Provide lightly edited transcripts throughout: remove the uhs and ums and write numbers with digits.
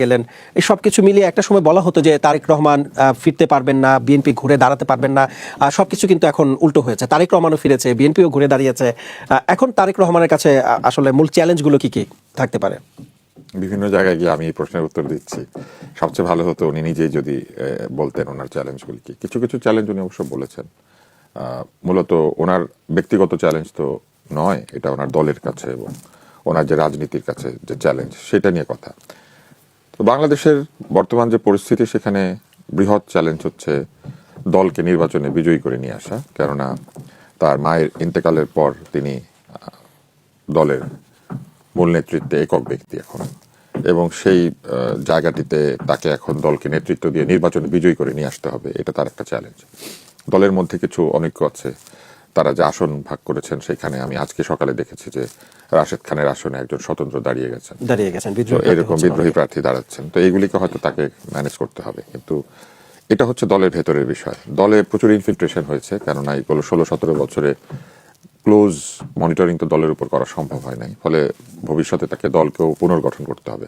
গেলেন, এই সব কিছু মিলিয়ে একটা সময় বলা হতো যে তারেক রহমান ফিরতে পারবেন না, বিএনপি ঘুরে দাঁড়াতে পারবেন না। সবকিছু কিন্তু এখন উল্টো হয়েছে, তারেক রহমানও ফিরেছে, বিএনপিও ঘুরে দাঁড়িয়েছে। এখন তারেক রহমানের কাছে আসলে মূল চ্যালেঞ্জগুলো কি কি থাকতে পারে? বিভিন্ন জায়গায় গিয়ে আমি এই প্রশ্নের উত্তর দিচ্ছি। সবচেয়ে ভালো হতো উনি নিজেই যদি বলতেন ওনার চ্যালেঞ্জগুলি কি। কিছু কিছু চ্যালেঞ্জ উনি অবশ্য বলেছেন, মূলত ওনার ব্যক্তিগত চ্যালেঞ্জ তো নয়, এটা ওনার দলের কাছে এবং ওনার যে রাজনীতির কাছে যে চ্যালেঞ্জ সেটা নিয়ে কথা। তো বাংলাদেশের বর্তমান যে পরিস্থিতি, সেখানে বৃহৎ চ্যালেঞ্জ হচ্ছে দলকে নির্বাচনে বিজয়ী করে নিয়ে আসা। কেননা তার মায়ের ইন্তেকালের পর তিনি দলের মূল নেতৃত্বে একক ব্যক্তি এখন, এবং সেই জায়গাটিতে তাকে এখন দলকে নেতৃত্ব দিয়ে নির্বাচনে বিজয়ী করে নিয়ে আসতে হবে। এটা তার একটা চ্যালেঞ্জ। দলের মধ্যে কিছু অনৈক্য আছে, তারা যে আসন ভাগ করেছেন সেখানে আমি আজকে সকালে দেখেছি যে রাশেদ খানের আসনে একজন স্বতন্ত্র দাঁড়িয়ে গেছেন, এরকম বিদ্রোহী প্রার্থী দাঁড়াচ্ছেন। তো এইগুলিকে হয়তো তাকে ম্যানেজ করতে হবে, কিন্তু এটা হচ্ছে দলের ভেতরের বিষয়। দলে প্রচুর ইনফিল্ট্রেশন হয়েছে, কেননা এইগুলো 16-17 বছরে ক্লোজ মনিটরিং তো দলের উপর করা সম্ভব হয় নাই, ফলে ভবিষ্যতে তাকে দলকেও পুনর্গঠন করতে হবে।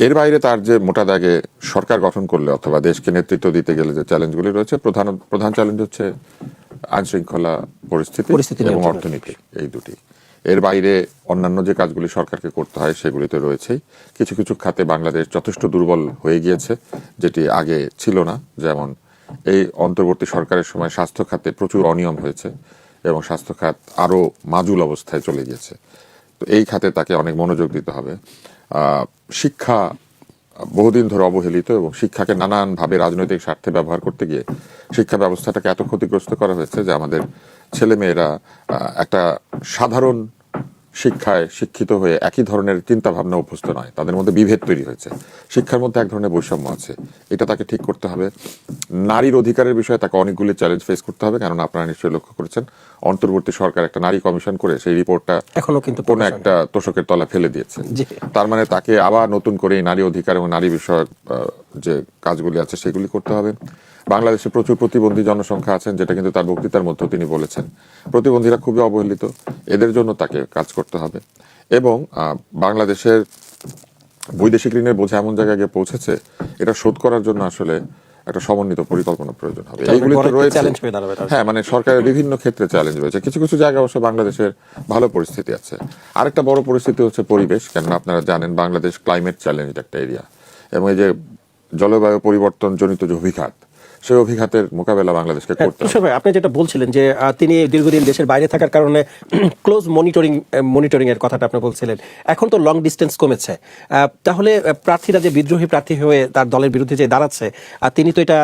এর বাইরে তার যে মোটা দাগে সরকার গঠন করলে অথবা দেশকে নেতৃত্ব দিতে গেলে যে চ্যালেঞ্জগুলি রয়েছে, প্রধান চ্যালেঞ্জ হচ্ছে আইন শৃঙ্খলা পরিস্থিতি এবং অর্থনীতি, এই দুটি। এর বাইরে অন্যান্য যে কাজগুলি সরকারকে করতে হয় সেগুলি তো রয়েছেই। কিছু কিছু খাতে বাংলাদেশ যথেষ্ট দুর্বল হয়ে গিয়েছে, যেটি আগে ছিল না। যেমন এই অন্তর্বর্তী সরকারের সময় স্বাস্থ্য খাতে প্রচুর অনিয়ম হয়েছে এবং স্বাস্থ্য খাত আরো মাজুল অবস্থায় চলে গিয়েছে। তো এই খাতে তাকে অনেক মনোযোগ দিতে হবে। শিক্ষা বহুদিন ধরে অবহেলিত, এবং শিক্ষাকে নানানভাবে রাজনৈতিক স্বার্থে ব্যবহার করতে গিয়ে শিক্ষা ব্যবস্থাটাকে এত ক্ষতিগ্রস্ত করা হয়েছে যে আমাদের ছেলেমেয়েরা একটা সাধারণ শিক্ষায় শিক্ষিত হয়ে একই ধরনের চিন্তা ভাবনা অভ্যস্ত নয়, তাদের মধ্যে বিভেদ তৈরি হয়েছে। শিক্ষার মধ্যে এক ধরনের বৈষম্য আছে, এটা তাকে ঠিক করতে হবে। নারীর অধিকারের বিষয়ে তাকে অনেকগুলি চ্যালেঞ্জ ফেস করতে হবে, কেননা আপনারা নিশ্চয়ই লক্ষ্য করেছেন অন্তর্বর্তী সরকার একটা নারী কমিশন করে সেই রিপোর্টটা এখনো কিন্তু কোনো একটা তোষকের তলা ফেলে দিয়েছে। তার মানে তাকে আবার নতুন করে নারী অধিকার এবং নারী বিষয়ক যে কাজগুলি আছে সেগুলি করতে হবে। বাংলাদেশে প্রচুর প্রতিবন্ধী জনসংখ্যা আছেন, যেটা কিন্তু তার বক্তৃতার মধ্যে তিনি বলেছেন। প্রতিবন্ধীরা খুবই অবহেলিত, এদের জন্য তাকে কাজ করতে হবে। এবং বাংলাদেশের বৈদেশিক ঋণের বোঝা এমন জায়গায় গিয়ে পৌঁছেছে, এটা শোধ করার জন্য আসলে একটা সমন্বিত পরিকল্পনা প্রয়োজন হবে। এইগুলি তো রয়েছে। হ্যাঁ, মানে সরকারের বিভিন্ন ক্ষেত্রে চ্যালেঞ্জ রয়েছে। কিছু কিছু জায়গায় অবশ্য বাংলাদেশের ভালো পরিস্থিতি আছে। আরেকটা বড় পরিস্থিতি হচ্ছে পরিবেশ, কেননা আপনারা জানেন বাংলাদেশ ক্লাইমেট চ্যালেঞ্জ একটা এরিয়া, এবং এই যে জলবায়ু পরিবর্তন জনিত যে অভিঘাত, সেই অভিঘাতের মোকাবেলা বাংলাদেশকে করতে হবে। আপনি যেটা বলছিলেন যে তিনি দীর্ঘদিন দেশের বাইরে থাকার কারণে ক্লোজ মনিটরিং এর কথাটা আপনি বলছিলেন, এখন তো লং ডিস্টেন্স কমেছে, তাহলে প্রার্থীরা যে বিদ্রোহী প্রার্থী হয়ে তার দলের বিরুদ্ধে যে দাঁড়াচ্ছে, তিনি তো এটা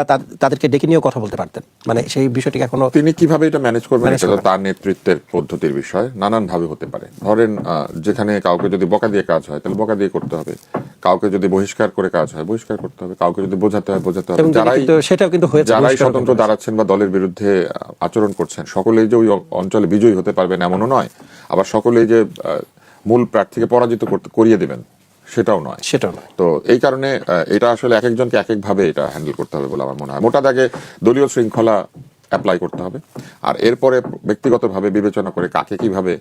তাদেরকে ডেকে নিয়েও কথা বলতে পারতেন। মানে সেই বিষয়টি এখনো তিনি কিভাবে এটা ম্যানেজ করবেন, এটা তার নেতৃত্বের পদ্ধতির বিষয়। নানান ভাবে হতে পারে। ধরেন যেখানে কাউকে যদি বকা দিয়ে কাজ হয় তাহলে বকা দিয়ে করতে হবে, কাউকে যদি বহিষ্কার করে কাজ হয় বহিষ্কার করতে হবে, কাউকে যদি বোঝাতে হয় বোঝাতে হবে। যারাই স্বতন্ত্র দাঁড়াচ্ছেন বা দলের বিরুদ্ধে আচরণ করছেন, সকলেই যে ওই অঞ্চলে বিজয়ী হতে পারবেন এমনও নয়, আবার সকলেই যে মূল প্রার্থীকে পরাজিত করিয়ে দেবেন সেটাও নয়। তো এই কারণে এটা আসলে এক একজনকে এক এক ভাবে এটা হ্যান্ডেল করতে হবে বলে আমার মনে হয়। মোটা দাগে দলীয় শৃঙ্খলা অ্যাপ্লাই করতে হবে, আর এরপরে ব্যক্তিগতভাবে বিবেচনা করে কাকে কিভাবে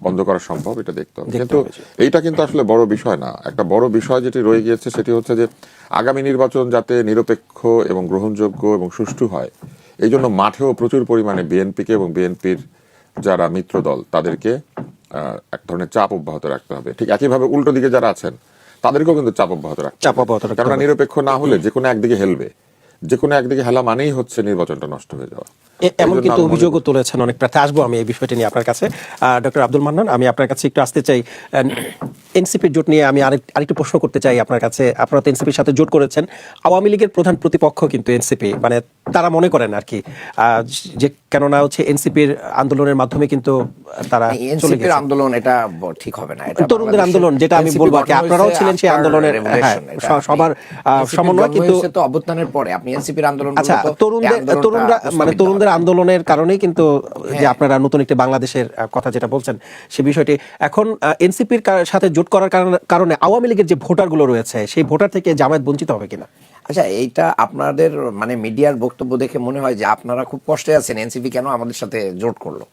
বন্ধ করা সম্ভব এটা দেখতে হবে। কিন্তু এইটা কিন্তু আসলে বড় বিষয় না। একটা বড় বিষয় যেটি রয়ে গিয়েছে সেটি হচ্ছে যে আগামী নির্বাচন যাতে নিরপেক্ষ এবং গ্রহণযোগ্য এবং সুষ্ঠু হয়, এই জন্য মাঠেও প্রচুর পরিমাণে বিএনপিকে এবং বিএনপির যারা মিত্র দল তাদেরকে এক ধরনের চাপ অব্যাহত রাখতে হবে। ঠিক একইভাবে উল্টো দিকে যারা আছেন তাদেরকেও কিন্তু চাপ অব্যাহত রাখতে হবে, কারণ নিরপেক্ষ না হলে যে কোনো একদিকে হেলবে, যে কোনো একদিকে হেলা মানেই হচ্ছে নির্বাচনটা নষ্ট হয়ে যাওয়া। এমন কিন্তু অভিযোগও তুলেছেন অনেক প্রার্থী। আসবো আমি এই বিষয়টি নিয়ে আপনার কাছে। ডক্টর আব্দুল মান্নান, আমি আপনার কাছে একটু আসতে চাই এনসিপির জোট নিয়ে। আমি আরেকটু প্রশ্ন করতে চাই আপনার কাছে। আপনারা তো এনসিপির সাথে জোট করেছেন, আওয়ামী লীগের প্রধান প্রতিপক্ষ কিন্তু এনসিপি, মানে তারা মনে করেন আর কি যে কেননা হচ্ছে এনসিপির আন্দোলনের মাধ্যমে কিন্তু তারা এনসিপির আন্দোলন এটা ঠিক হবে না, এটা তরুণদের আন্দোলন, যেটা আমি বলবো আর কি, আপনারাও ছিলেন সেই আন্দোলনের সবার সমন্বয়, কিন্তু তো অভ্যুত্থানের পরে আপনি এনসিপির আন্দোলন, আচ্ছা তরুণদের আন্দোলনের কারণেই কিন্তু যে আপনারা নতুন একটি বাংলাদেশের কথা যেটা বলছেন সেই বিষয়টি এখন এনসিপির সাথে জোট করার কারণে আওয়ামী লীগের যে ভোটারগুলো রয়েছে সেই ভোটার থেকে জামায়াত বঞ্চিত হবে কিনা? আচ্ছা, এইটা আপনাদের মানে মিডিয়ার বক্তব্য দেখে মনে হয় যে আপনারা খুব কষ্টে আছেন, এনসিপি কেন আমাদের সাথে জোট করলো।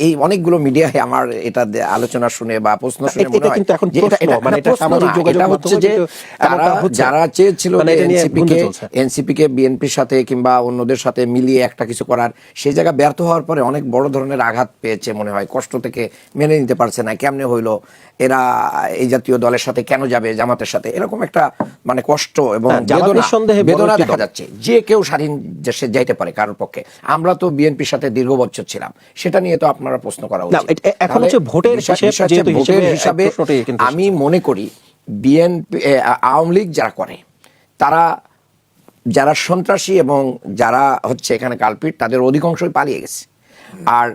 এই অনেকগুলো মিডিয়ায় আমার এটা আলোচনা শুনে বা প্রশ্ন শুনে মনে এটা হয় কিন্তু এখন যে প্রশ্ন, মানে এটা প্রশ্ন সামাজিক না, যোগাযোগ এটা হচ্ছে মাধ্যমে যে কিন্তু তারা এমনটা হচ্ছে। যারা চেয়েছিল মানে এটা নিয়ে এনসিপি গুঞ্জন কে চলছে। বিএনপির সাথে কিংবা অন্যদের সাথে মিলিয়ে একটা কিছু করার, সেই জায়গা ব্যর্থ হওয়ার পরে অনেক বড় ধরনের আঘাত পেয়েছে মনে হয়, কষ্ট থেকে মেনে নিতে পারছে না, কেমনে হইলো এরা এই জাতীয় দলের সাথে কেন যাবে, জামাতের সাথে, এরকম একটা মানে কষ্ট এবং হ্যাঁ, জামাত বেদনা নিঃসন্দেহে বড় বেদনা একটি দেখা দল। যাচ্ছে। যে কেউ স্বাধীন দেশে যাইতে পারে কারোর পক্ষে, আমরা তো বিএনপির সাথে দীর্ঘ বছর ছিলাম, সেটা নিয়ে তো আপনারা প্রশ্ন করা না, উচিত। এখন হচ্ছে ভোটের হিসেব, যেহেতু ভোটের হিসেবে হিসাবে প্রশ্নটাই কিন্তু আমি মনে করি বিএনপি আওয়ামী লীগ যারা করে, তারা যারা সন্ত্রাসী এবং যারা হচ্ছে এখানে কালপিট, তাদের অধিকাংশই পালিয়ে গেছে। আর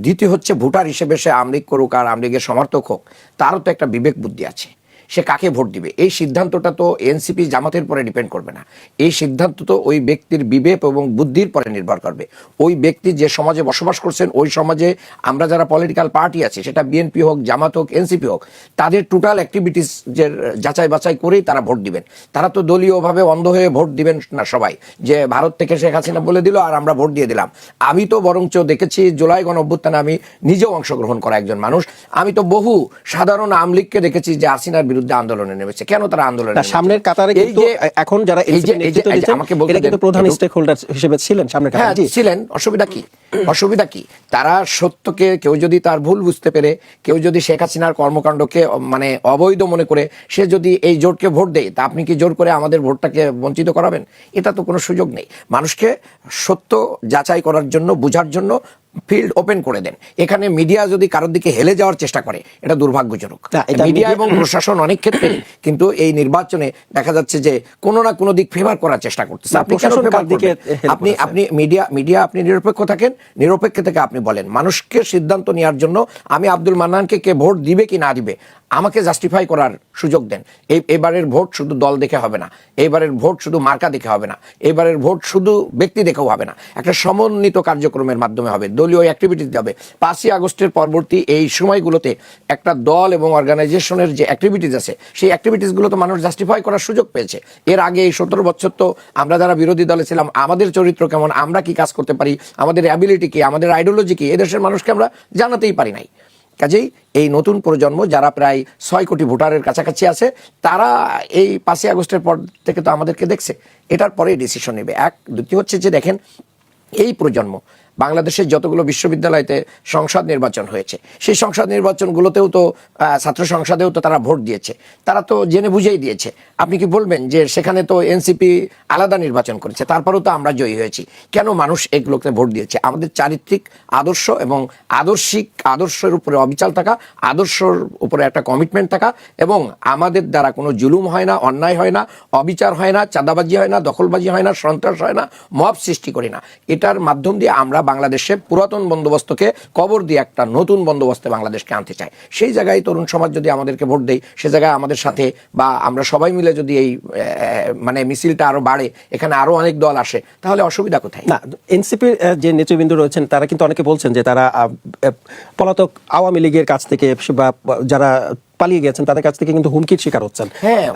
দ্বিতীয় হচ্ছে ভোটার হিসেবে সে আওয়ামী লীগ করুক আর আওয়ামী লীগের সমর্থক হোক, তারও তো একটা বিবেক বুদ্ধি আছে, সে কাকে ভোট দিবে। এই সিদ্ধান্তটা তো এনসিপি জামাতের পরে ডিপেন্ড করবে না, এই সিদ্ধান্ত তো ওই ব্যক্তির বিবেক এবং বুদ্ধির পরে নির্ভর করবে। ওই ব্যক্তি যে সমাজে বসবাস করছেন, ওই সমাজে আমরা যারা পলিটিক্যাল পার্টি আছে, সেটা বিএনপি হোক, জামাত হোক, এনসিপি হোক, তাদের টোটাল অ্যাক্টিভিটিস যে যাচাই বাছাই করেই তারা ভোট দিবেন। তারা তো দলীয়ভাবে অন্ধ হয়ে ভোট দিবেন না সবাই, যে ভারত থেকে শেখ হাসিনা বলে দিল আর আমরা ভোট দিয়ে দিলাম। আমি তো বরঞ্চ দেখেছি জুলাই গণঅভ্যুত্থানে, আমি নিজেও অংশগ্রহণ করা একজন মানুষ, আমি তো বহু সাধারণ আওয়ামী লীগকে দেখেছি যে হাসিনার বিরুদ্ধে আন্দোলনে নেমেছে। কেন তারা আন্দোলনে নেমেছে? সামনের কাতারে কিন্তু এখন যারা নেতৃত্ব দিচ্ছেন, এরা কিন্তু প্রধান স্টেক হোল্ডার হিসেবে ছিলেন সামনের হ্যাঁ কাতারে। ছিলেন, অসুবিধা কি? অসুবিধা কি? তারা সত্যকে, কেউ যদি তার ভুল বুঝতে পেরে, কেউ যদি শেখ হাসিনার কর্মকাণ্ডকে মানে অবৈধ মনে করে সে যদি এই জোটকে ভোট দেয়, তা আপনি কি জোর করে আমাদের ভোটটাকে বঞ্চিত করাবেন? এটা তো কোনো সুযোগ নেই। মানুষকে সত্য যাচাই করার জন্য, বোঝার জন্য ফিল্ড ওপেন করে দেন। এখানে মিডিয়া যদি কারোর দিকে হেলে যাওয়ার চেষ্টা করে, এটা দুর্ভাগ্যজনক। না, এটা মিডিয়া এবং প্রশাসন অনেক ক্ষেত্রে কিন্তু এই নির্বাচনে দেখা যাচ্ছে যে কোনো না কোনো দিক ফেভার করার চেষ্টা করতেছে। আপনি কেন প্রশাসন ফেভার কার দিকে করবেন? হেল্প আপনি করেছে? আপনি মিডিয়া আপনি নিরপেক্ষ থাকেন, নিরপেক্ষ থেকে আপনি বলেন মানুষকে সিদ্ধান্ত নেওয়ার জন্য আমি আব্দুল মান্নানকে কে ভোট দিবে কি না দিবে আমাকে জাস্টিফাই করার সুযোগ দেন। এবারের ভোট শুধু দল দেখে হবে না, এবারের ভোট শুধু মার্কা দেখে হবে না, এবারের ভোট শুধু ব্যক্তি দেখেও হবে না, একটা সমন্বিত কার্যক্রমের মাধ্যমে হবে, দলীয় অ্যাক্টিভিটিস হবে। 5ই আগস্টের পরবর্তী এই সময়গুলোতে একটা দল এবং অর্গানাইজেশনের যে অ্যাক্টিভিটিস আছে, সেই অ্যাক্টিভিটিসগুলো তো মানুষ জাস্টিফাই করার সুযোগ পেয়েছে। এর আগে এই 17 বছর তো আমরা যারা বিরোধী দলে ছিলাম, আমাদের চরিত্র কেমন, আমরা কি কাজ করতে পারি, আমাদের অ্যাবিলিটি কি, আমাদের আইডিওলজি কি, এদেশের মানুষকে আমরা জানাতেই পারি নাই। কাজেই এই নতুন প্রজন্ম যারা প্রায় 6 কোটি ভোটারের কাছাকাছি আছে, তারা এই 5ই আগস্টের পর থেকে তো আমাদেরকে দেখছে, এটার পরেই ডিসিশন নেবে। দ্বিতীয় হচ্ছে যে দেখেন, এই প্রজন্ম বাংলাদেশের যতগুলো বিশ্ববিদ্যালয়তে সংসদ নির্বাচন হয়েছে, সেই সংসদ নির্বাচনগুলোতেও তো ছাত্র সংসদেও তো তারা ভোট দিয়েছে, তারা তো জেনে বুঝেই দিয়েছে। আপনি কি বলবেন যে সেখানে তো এনসিপি আলাদা নির্বাচন করেছে, তারপরেও তো আমরা জয়ী হয়েছি? কেন মানুষ এগুলোকে ভোট দিয়েছে? আমাদের চারিত্রিক আদর্শ এবং আদর্শের উপরে অবিচল থাকা, আদর্শের উপরে একটা কমিটমেন্ট থাকা, এবং আমাদের দ্বারা কোনো জুলুম হয় না, অন্যায় হয় না, অবিচার হয় না, চাঁদাবাজি হয় না, দখলবাজি হয় না, সন্ত্রাস হয় না, মব সৃষ্টি করি না। এটার মাধ্যম দিয়ে আমরা বাংলাদেশে পুরাতন বন্দোবস্তকে কবর দিয়ে একটা নতুন বন্দোবস্তে বাংলাদেশকে আনতে চাই। সেই জায়গায় তরুণ সমাজ যদি আমাদেরকে ভোট দেয়, সে জায়গায় আমাদের সাথে বা আমরা সবাই মিলে যদি এই মানে মিছিলটা আরো বাড়ে, এখানে আরো অনেক দল আসে, তাহলে অসুবিধা কোথায়? না, এনসিপির যে নেতৃবৃন্দ রয়েছেন, তারা কিন্তু অনেকে বলছেন যে তারা পলাতক আওয়ামী লীগের কাছ থেকে বা যারা পালিয়ে গেছেন তাদের কাছ থেকে কিন্তু হুমকির শিকার হচ্ছেন। হ্যাঁ।